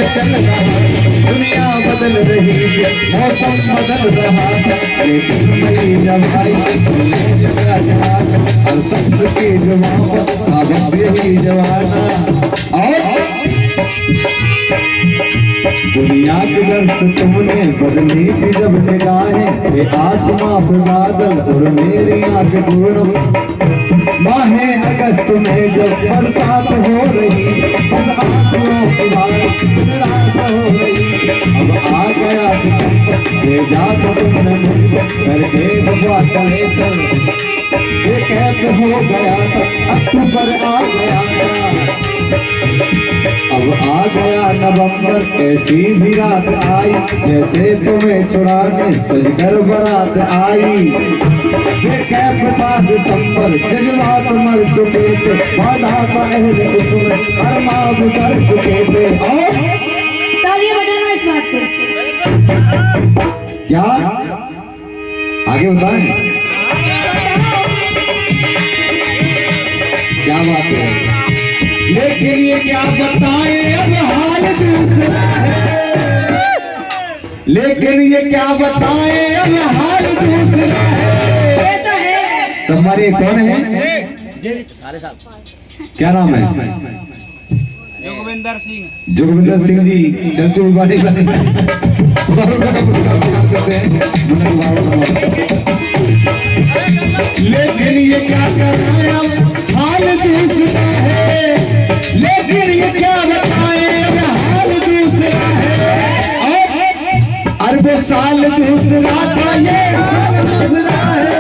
चल रहा, दुनिया बदल रही है, मौसम बदल रहा है, लेकिन मेरी जवाई और सबकी जवाब अब यही जवाना। और दुनिया के दर से तुमने बदली थी जब निगाहें, ये आसमां पे बादल और मेरी आंख पूर्ण माहे अगस्त में जब बरसात हो रही, बस आंसुओं की बात हो रही। अब आ गया भेजा तो तुमने मुझको करके बबुआ कले कर, ये कैद हो गया था अक्टूबर आ गया था। अब आ गया नवंबर, ऐसी भी रात आई जैसे तुम्हें छुड़ाने सजकर बारात आई। ये कैफ था दिसंबर, जज्बात मर चुके थे, वादा का अहद उसमें अरमां गुजर चुके थे। और तालियां बजाना इस बात पे। क्या आगे बताएं, क्या बात है? लेकिन ये क्या बताएं अब हाल दूसरा है, लेकिन ये क्या बताएं अब हाल दूसरा है। ये तो है। सम्मानित कौन है? क्या नाम है? जोगविंदर सिंह। जोगविंदर सिंह जी चलते हुए बाड़ी का करते हैं। लेकिन ये क्या कराया हाल दूसरा है, लेकिन ये क्या बताएं हाल दूसरा है। अरबों साल दूसरा था, ये हाल दूसरा है।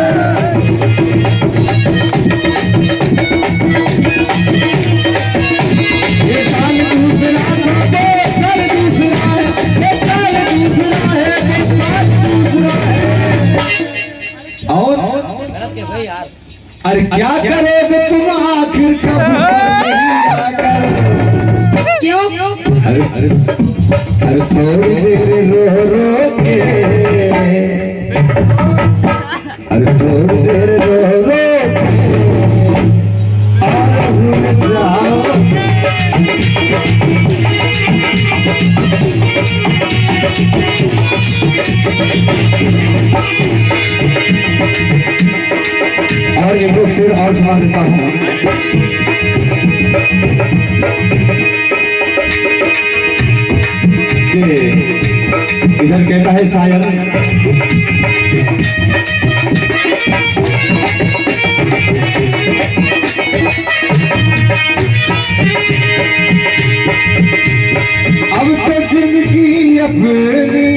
ये साल दूसरा था, वो साल दूसरा है, ये साल दूसरा है, ये साल दूसरा है। और अरे क्या करोगे तुम आखिर कब नहीं आकर? क्यों? अरे थोड़ी देर रो रो के, अरे थोड़ी देर रो रो के और भूल जाओ। और एक दो शेर और सुना देता हूँ। इधर कहता है शायर, अब तो जिंदगी अपनी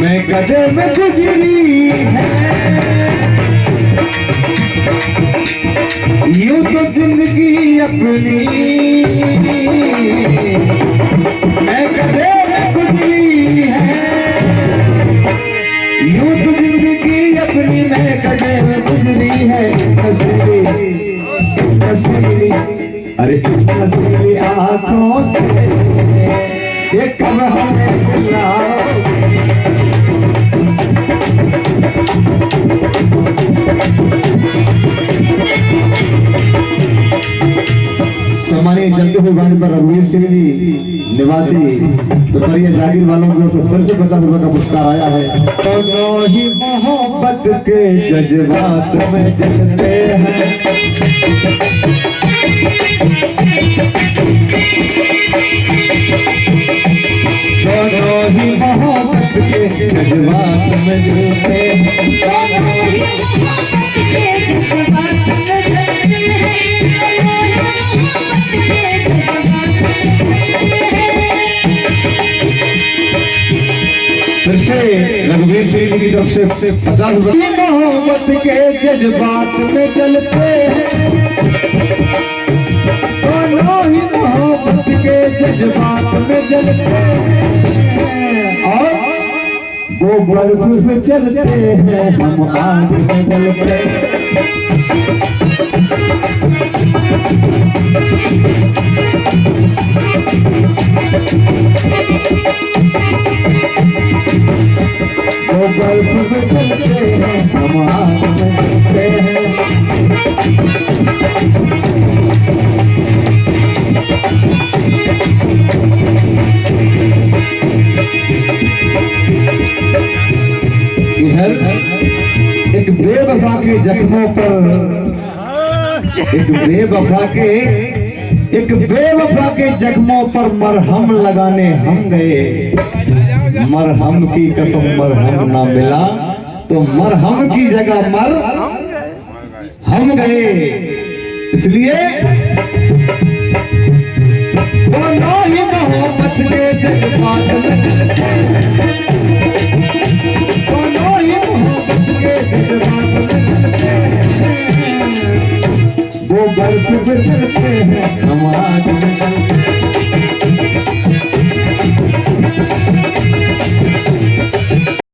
मैं गधे में गुजरी है, यूं तो जिंदगी अपनी मैं गधे में गुजरी है, यूं तो जिंदगी अपनी मैं गधे में गुजरी है। नसीली अरे नसीली आंखों से ये कब हमें सम्मानित जल्दी हुए गाने पर रघुवीर सिंह जी निवासी दोपहरिया जागीर वालों को फिर से 50 रुपए का पुरस्कार आया है। दोनों ही मोहब्बत के जज्बात में जलते हैं, दोनों ही मोहब्बत के जज्बात में जलते हैं। फिर से रघुवीर सिंह जी की तरफ से 50 रुपए। मोहब्बत के जज्बात में जलते हैं, दोनों ही मोहब्बत के जज्बात में जलते हैं। और वो बर्फ पे चलते हैं, हम आग में जलते हैं। वो बर्फ पे चलते हैं, हम आग में जलते हैं। के जख्मों पर एक बेवफा के जख्मों पर मरहम लगाने हम गए। मरहम की कसम मरहम ना मिला तो मरहम की जगह मर हम गए। इसलिए दोनों ही मोहब्बत के जज्बात में, दोनों ही मोहब्बत के जज्बात में वो बर्फ पे चलते हैं नमाज में।